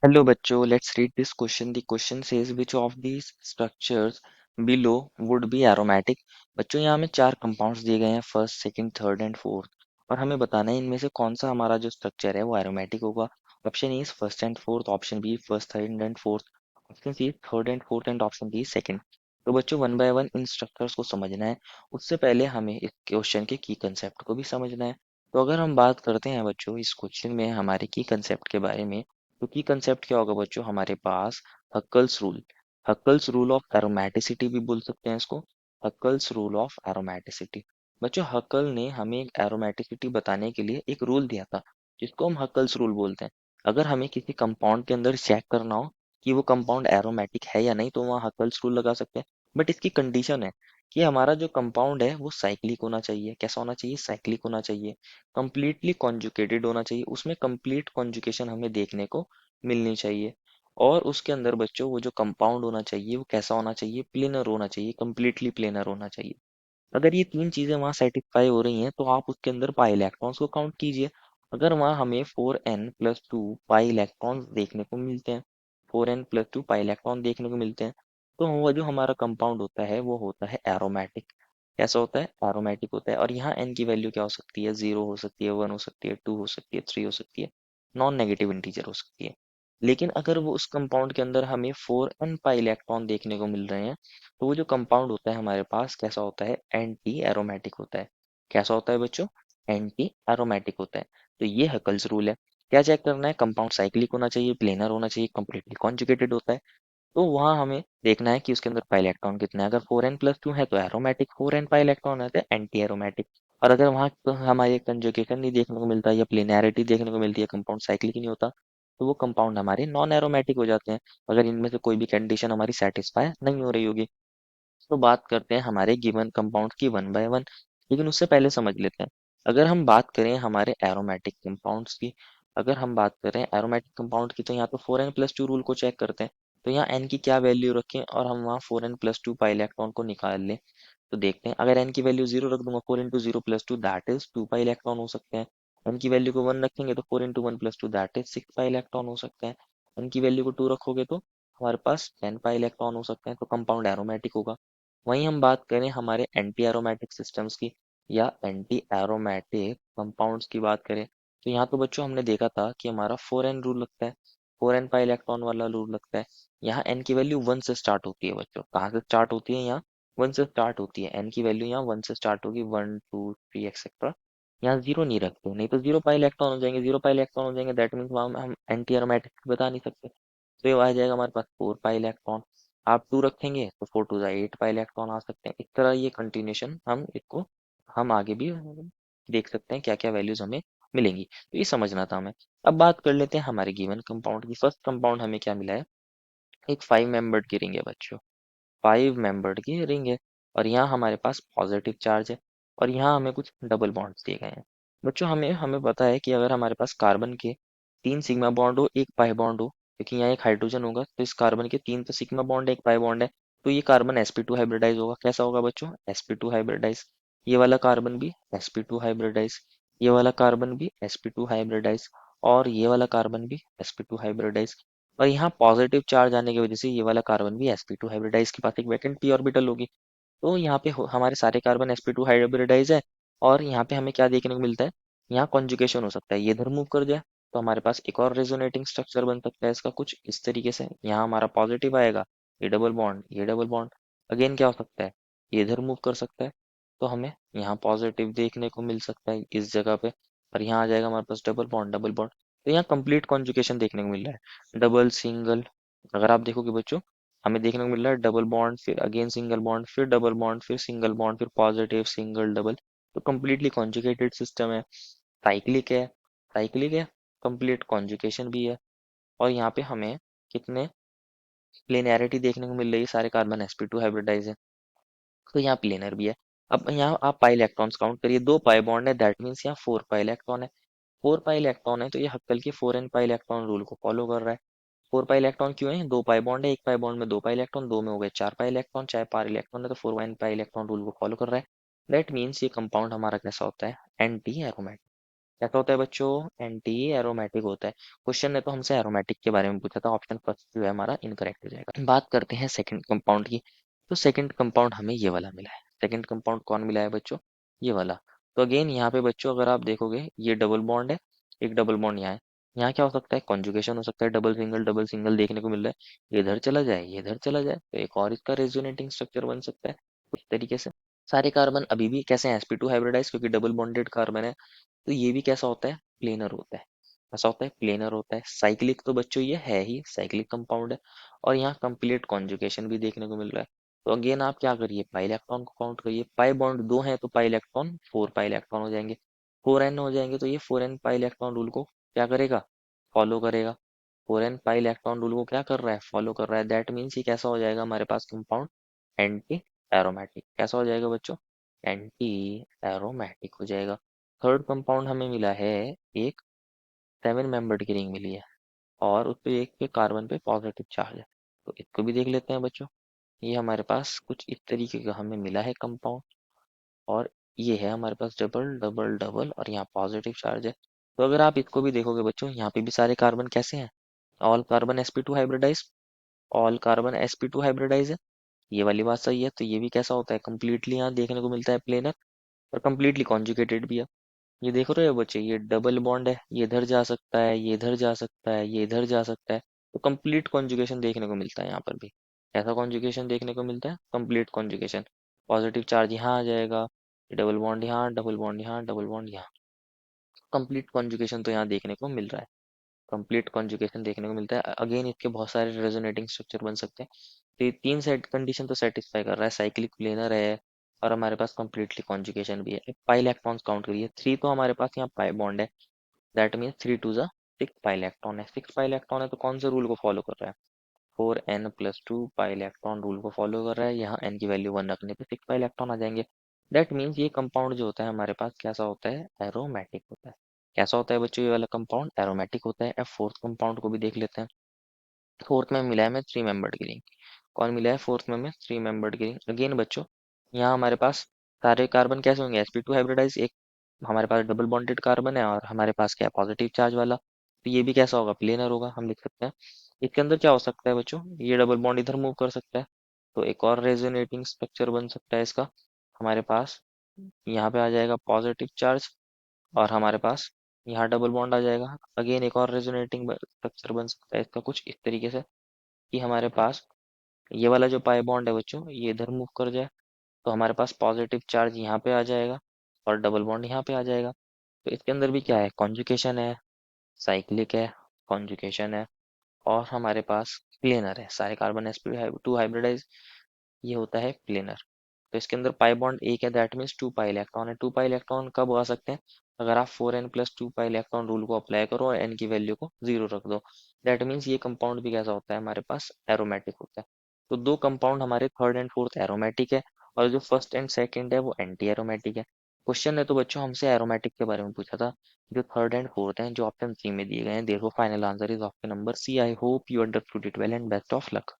Hello बच्चों, let's read this question. The question says which of these structures below would be aromatic. बच्चों यहाँ हमें चार compounds दिए गए हैं, first, second, third and fourth, और हमें बताना है इनमें से कौन सा हमारा जो स्ट्रक्चर है वो एरोमेटिक होगा. Option A is first and fourth, option B first, third and fourth, option C third and fourth and option D second. तो बच्चों वन बाय वन इन स्ट्रक्चर्स को समझना है. उससे पहले हमें इस क्वेश्चन के की कंसेप्ट को भी समझना है. तो अगर हम बात करते हैं बच्चों इस क्वेश्चन में हमारे की कंसेप्ट के बारे में, तो की कंसेप्ट क्या होगा बच्चों हमारे पास Huckel's rule. Huckel's rule of aromaticity भी बोल सकते हैं इसको. Huckel's rule of aromaticity. बच्चों हक्कल ने हमें एक एरोमेटिसिटी बताने के लिए एक रूल दिया था जिसको हम हक्कल्स रूल बोलते हैं. अगर हमें किसी कंपाउंड के अंदर चेक करना हो कि वो कंपाउंड एरोमेटिक है या नहीं तो वहाँ हक्कल्स रूल लगा सकते हैं. बट इसकी कंडीशन है कि हमारा जो कंपाउंड है वो साइक्लिक होना चाहिए. कैसा होना चाहिए? साइक्लिक होना चाहिए. कंप्लीटली कॉन्जुगेटेड होना चाहिए. उसमें कंप्लीट कॉन्जुगेशन हमें देखने को मिलनी चाहिए. और उसके अंदर बच्चों वो जो कंपाउंड होना चाहिए वो कैसा होना चाहिए? प्लेनर होना चाहिए. कंप्लीटली प्लेनर होना चाहिए. अगर ये तीन चीजें वहां सेटिस्फाई हो रही हैं तो आप उसके अंदर पाई इलेक्ट्रॉन्स को काउंट कीजिए. अगर वहां हमें 4n+2 पाई इलेक्ट्रॉन्स देखने को मिलते हैं, 4n+2 पाई इलेक्ट्रॉन देखने को मिलते हैं, तो वो जो हमारा कंपाउंड होता है वो होता है एरोमेटिक. कैसा होता है? एरोमेटिक होता है. और यहाँ n की वैल्यू क्या हो सकती है? 0 हो सकती है, 1 हो सकती है, 2 हो सकती है, 3 हो सकती है, नॉन नेगेटिव इंटीजर हो सकती है. लेकिन अगर वो उस कंपाउंड के अंदर हमें 4n पाई इलेक्ट्रॉन देखने को मिल रहे हैं, तो वो जो कंपाउंड होता है हमारे पास कैसा होता है? एंटी एरोमेटिक होता है. कैसा होता है बच्चों? एंटी एरोमेटिक होता है. तो ये हकल्स रूल है. क्या चेक करना है? कंपाउंड साइक्लिक होना चाहिए, प्लेनर होना चाहिए, कंप्लीटली कॉन्जुगेटेड होता है. तो वहां हमें देखना है कि उसके अंदर पाई इलेक्ट्रॉन कितना है. अगर 4n+2 है तो एरोमेटिक, 4n पाई इलेक्ट्रॉन है तो एंटी एरोमेटिक. और अगर वहां तो हमारे कंजुगेशन नहीं देखने को मिलता या प्लेनैरिटी देखने को मिलती है, कंपाउंड साइक्लिक नहीं होता, तो वो कंपाउंड हमारे नॉन एरोमेटिक हो जाते हैं. अगर इनमें से कोई भी कंडीशन हमारी सेटिस्फाई नहीं हो रही होगी. तो बात करते हैं हमारे गिवन कंपाउंड की वन बाय वन. लेकिन उससे पहले समझ लेते हैं, अगर हम बात करें हमारे एरोमेटिक कंपाउंड्स की, अगर हम बात करें एरोमेटिक कंपाउंड की, तो यहाँ पे 4n+2 रूल को चेक करते हैं. तो यहाँ n की क्या वैल्यू रखें और हम वहाँ 4n+2 पाई इलेक्ट्रॉन को निकाल लें. तो देखते हैं, अगर n की वैल्यू 0 रख दूंगा, 4 into 0 plus 2 that is 2 pi electron हो सकते हैं. n की वैल्यू को 1 रखेंगे तो 4 into 1 plus 2 that is 6 pi electron हो सकते हैं. n की वैल्यू को 2 रखोगे तो हमारे पास 10 पाई इलेक्ट्रॉन हो सकते हैं. तो कंपाउंड एरोमेटिक होगा. वहीं हम बात करें हमारे एंटी एरोमेटिक सिस्टम्स की या एंटी एरोमेटिक कंपाउंड्स की बात करें, तो यहाँ तो बच्चों हमने देखा था कि हमारा 4n रूल लगता है, 4n पाई इलेक्ट्रॉन वाला रूल लगता है. यहाँ n की वैल्यू 1 से स्टार्ट होती है बच्चों. कहाँ से स्टार्ट होती है? यहाँ 1 से स्टार्ट होती है. n की वैल्यू यहाँ 1 से स्टार्ट होगी, 1 2 3 एक्सेट्रा. यहाँ जीरो नहीं रखते, नहीं तो जीरो पाई इलेक्ट्रॉन हो जाएंगे. जीरो पाई इलेक्ट्रॉन हो जाएंगे दैट मीन्स वहाँ हम एंटी एरोमेटिक बता नहीं सकते. तो ये आ जाएगा हमारे पास 4 पाई इलेक्ट्रॉन. आप 2 रखेंगे तो 4 2 8 पाई इलेक्ट्रॉन आ सकते हैं. इस तरह ये कंटिन्यूशन हम इसको हम आगे भी देख सकते हैं क्या क्या वैल्यूज हमें मिलेंगी. तो ये समझना था हमें. अब बात कर लेते हैं हमारे गिवन कंपाउंड की. फर्स्ट कंपाउंड हमें क्या मिला है? एक 5 मेंबर्ड की रिंग है बच्चों. 5 मेंबर्ड की रिंग है. और यहाँ हमारे पास पॉजिटिव चार्ज है. और यहाँ हमें कुछ डबल बॉन्ड्स दिए गए हैं. बच्चों हमें हमें पता है कि अगर हमारे पास कार्बन के 3 सिग्मा बॉन्ड हो, एक पाई बॉन्ड हो, क्योंकि यहाँ एक हाइड्रोजन होगा तो इस कार्बन के 3 तो सिग्मा बॉन्ड है, एक पाई बॉन्ड है, तो ये कार्बन sp2 हाइब्रिडाइज होगा. कैसा होगा बच्चों? sp2 hybridise. ये वाला कार्बन भी sp2 हाइब्रिडाइज. ये वाला कार्बन भी sp2 हाइब्रिडाइज. और ये वाला कार्बन भी sp2 हाइब्रिडाइज. और यहाँ पॉजिटिव चार्ज आने की वजह से ये वाला कार्बन भी sp2 हाइब्रिडाइज के पास एक वैकेंट p ऑर्बिटल होगी. तो यहाँ पे हमारे सारे कार्बन sp2 हाइब्रिडाइज है. और यहाँ पे हमें क्या देखने को मिलता है? यहाँ कॉन्जुगेशन हो सकता है. ये इधर मूव कर जाए तो हमारे पास एक और रेजोनेटिंग स्ट्रक्चर बन सकता है इसका कुछ इस तरीके से. यहाँ हमारा पॉजिटिव आएगा, ये डबल बॉन्ड, ये डबल बॉन्ड. अगेन क्या हो सकता है? ये इधर मूव कर सकता है. तो हमें यहाँ पॉजिटिव देखने को मिल सकता है इस जगह पे. और यहाँ आ जाएगा हमारे पास डबल बॉन्ड, डबल बॉन्ड. तो यहाँ कंप्लीट कॉन्जुगेशन देखने को मिल रहा है. Double, single. अगर आप देखोगे बच्चों, हमें देखने को मिल रहा है डबल बॉन्ड, फिर अगेन सिंगल बॉन्ड, फिर डबल बॉन्ड, फिर सिंगल बॉन्ड, फिर पॉजिटिव, सिंगल, डबल. तो कंप्लीटली कॉन्जुगेटेड सिस्टम है. साइक्लिक है. साइक्लिक है. कंप्लीट कॉन्जुगेशन भी है. और यहाँ पे हमें कितने प्लेनैरिटी देखने को मिल रही है? सारे कार्बन sp2 हाइब्रिडाइज है, तो यहाँ प्लेनर भी है. अब यहाँ आप पाई इलेक्ट्रॉन्स काउंट करिए. 2 पाई बॉन्ड है दैट मीन्स यहाँ 4 पाई इलेक्ट्रॉन है. 4 पाई इलेक्ट्रॉन है तो ये हक्कल के 4n पाई इलेक्ट्रॉन रूल को फॉलो कर रहा है. 4 पाई इलेक्ट्रॉन क्यों है? 2 पाई बॉन्ड है, एक पाई बॉन्ड में 2 पाई इलेक्ट्रॉन, दो में हो गए 4 पाई इलेक्ट्रॉन, चाहे पार इलेक्ट्रॉन है तो 4 पाई इलेक्ट्रॉन रूल को फॉलो कर रहा है. दैट मीन्स ये कंपाउंड हमारा कैसा होता है? Anti aromatic. कैसा होता है बच्चों? एंटी एरोमेटिक होता है। क्वेश्चन ने तो हमसे एरोमेटिक के बारे में पूछा था, ऑप्शन फर्स्ट जो है हमारा इनकरेक्ट हो जाएगा। बात करते हैं सेकंड कंपाउंड की। तो सेकंड कंपाउंड हमें ये वाला मिला है। सेकंड कंपाउंड कौन मिला है बच्चों? ये वाला। तो अगेन यहाँ पे बच्चों अगर आप देखोगे ये डबल बॉन्ड है, एक डबल बॉन्ड यहाँ है। यहाँ क्या हो सकता है? कॉन्जुगेशन हो सकता है, डबल सिंगल देखने को मिल रहा है। ये इधर चला जाए, ये इधर चला जाए, तो एक और इसका रेजोनेटिंग स्ट्रक्चर बन सकता है कुछ तरीके से। सारे कार्बन अभी भी कैसे हैं? sp2 हाइब्रिडाइज, क्योंकि डबल बॉन्डेड कार्बन है। तो ये भी कैसा होता है? प्लेनर होता है। कैसा होता है? प्लेनर होता है। साइक्लिक तो बच्चों ये है ही, साइक्लिक कंपाउंड है। और यहाँ कंप्लीट कॉन्जुगेशन भी देखने को मिल रहा है। तो अगेन आप क्या करिए? पाई इलेक्ट्रॉन को काउंट करिए। पाई बॉन्ड दो है तो पाई इलेक्ट्रॉन 4 पाई इलेक्ट्रॉन हो जाएंगे। 4n हो जाएंगे, तो ये 4n पाई इलेक्ट्रॉन रूल को क्या करेगा? फॉलो करेगा। 4n पाई इलेक्ट्रॉन रूल को क्या कर रहा है? फॉलो कर रहा है। दैट मीन्स ये कैसा हो जाएगा हमारे पास कंपाउंड? Anti aromatic. कैसा हो जाएगा बच्चों? एंटी एरोमेटिक हो जाएगा। थर्ड कंपाउंड हमें मिला है एक 7 मेंबर्ड की रिंग मिली है, और उस पे एक पे कार्बन पे पॉजिटिव चार्ज है। तो इसको भी देख लेते हैं बच्चों। ये हमारे पास कुछ इस तरीके का हमें मिला है कंपाउंड, और ये है हमारे पास डबल डबल डबल, और यहाँ पॉजिटिव चार्ज है। तो अगर आप इसको भी देखोगे बच्चों, यहाँ पे भी सारे कार्बन कैसे हैं? All carbon sp2 hybridize. All carbon sp2 hybridize है। ये वाली बात सही है। तो ये भी कैसा होता है? कंप्लीटली यहाँ देखने को मिलता है प्लेनर, और कंप्लीटली कॉन्जुगेटेड भी है। ये देख रहे हो बच्चे, ये डबल बॉन्ड है, ये इधर जा सकता है, ये इधर जा सकता है, ये इधर जा सकता है। तो कंप्लीट कॉन्जुगेशन देखने को मिलता है यहाँ पर भी। ऐसा कॉन्जुगेशन देखने को मिलता है, कंप्लीट कॉन्जुगेशन। पॉजिटिव चार्ज यहाँ आ जाएगा, डबल बॉन्ड यहाँ, डबल बॉन्ड यहाँ, डबल बॉन्ड यहाँ। कंप्लीट कॉन्जुगेशन तो यहाँ देखने को मिल रहा है। कंप्लीट कॉन्जुगेशन देखने को मिलता है। अगेन इसके बहुत सारे रेजोनेटिंग स्ट्रक्चर बन सकते हैं। तो ये तीन सेट कंडीशन तो सेटिस्फाई कर रहा है। साइक्लिक प्लेनर है, और हमारे पास कंप्लीटली कॉन्जुगेशन भी है। पाई इलेक्ट्रॉन्स काउंट करिए, 3 तो हमारे पास यहाँ पाई बॉन्ड है। दैट मीन्स 3 टू ज़ा 6 पाई इलेक्ट्रॉन है। 6 पाई इलेक्ट्रॉन है, तो कौन से रूल को फॉलो कर रहा है? 4n+2 पाई इलेक्ट्रॉन रूल को फॉलो कर रहा है। यहाँ n की वैल्यू 1 रखने पे 6 पाई इलेक्ट्रॉन आ जाएंगे। दैट मीन्स ये कंपाउंड जो होता है हमारे पास कैसा होता है? एरोमेटिक होता है। कैसा होता है बच्चों ये वाला कंपाउंड? एरोमेटिक होता है। अब फोर्थ कंपाउंड को भी देख लेते हैं। फोर्थ में मिला है हमें 3 मेंबर्ड की रिंग। कौन मिला है फोर्थ में हमें? 3 मेंबर्ड की रिंग। अगेन बच्चों, यहाँ हमारे पास सारे कार्बन कैसे होंगे? sp2 hybridise. एक हमारे पास डबल बॉन्डेड कार्बन है, और हमारे पास क्या है? पॉजिटिव चार्ज वाला। तो ये भी कैसा होगा? प्लेनर होगा। हम लिख सकते हैं इसके अंदर क्या हो सकता है बच्चों? ये डबल बॉन्ड इधर मूव कर सकता है, तो एक और रेजोनेटिंग स्ट्रक्चर बन सकता है इसका। हमारे पास यहाँ पे आ जाएगा पॉजिटिव चार्ज, और हमारे पास यहाँ डबल बॉन्ड आ जाएगा। अगेन एक और रेजोनेटिंग स्ट्रक्चर बन सकता है इसका कुछ इस तरीके से, कि हमारे पास ये वाला जो पाई बॉन्ड है बच्चों, ये इधर मूव कर जाए, तो हमारे पास पॉजिटिव चार्ज यहाँ पे आ जाएगा, और डबल बॉन्ड यहाँ पे आ जाएगा। तो इसके अंदर भी क्या है? कॉन्जुगेशन है, साइक्लिक है, कॉन्जुगेशन है, और हमारे पास प्लेनर है। सारे कार्बन sp2 हाइब्रिडाइज, ये होता है प्लेनर। तो इसके अंदर पाई बॉन्ड एक है, दैट मीन्स 2 पाई इलेक्ट्रॉन है। 2 पाई इलेक्ट्रॉन कब आ सकते हैं? अगर आप 4n+2 पाई इलेक्ट्रॉन रूल को अप्लाई करो और n की वैल्यू को 0 रख दो। दैट मीन्स ये कंपाउंड भी कैसा होता है हमारे पास? एरोमेटिक होता है। तो दो कंपाउंड हमारे थर्ड एंड फोर्थ एरोमेटिक है, और जो फर्स्ट एंड सेकेंड है वो एंटी एरोमेटिक है। क्वेश्चन ने तो बच्चों हमसे एरोमेटिक के बारे में पूछा था। जो थर्ड एंड फोर्थ हैं, जो ऑप्शन सी में दिए गए हैं, देखो final answer is option number C. I hope you understood it well, and best of luck.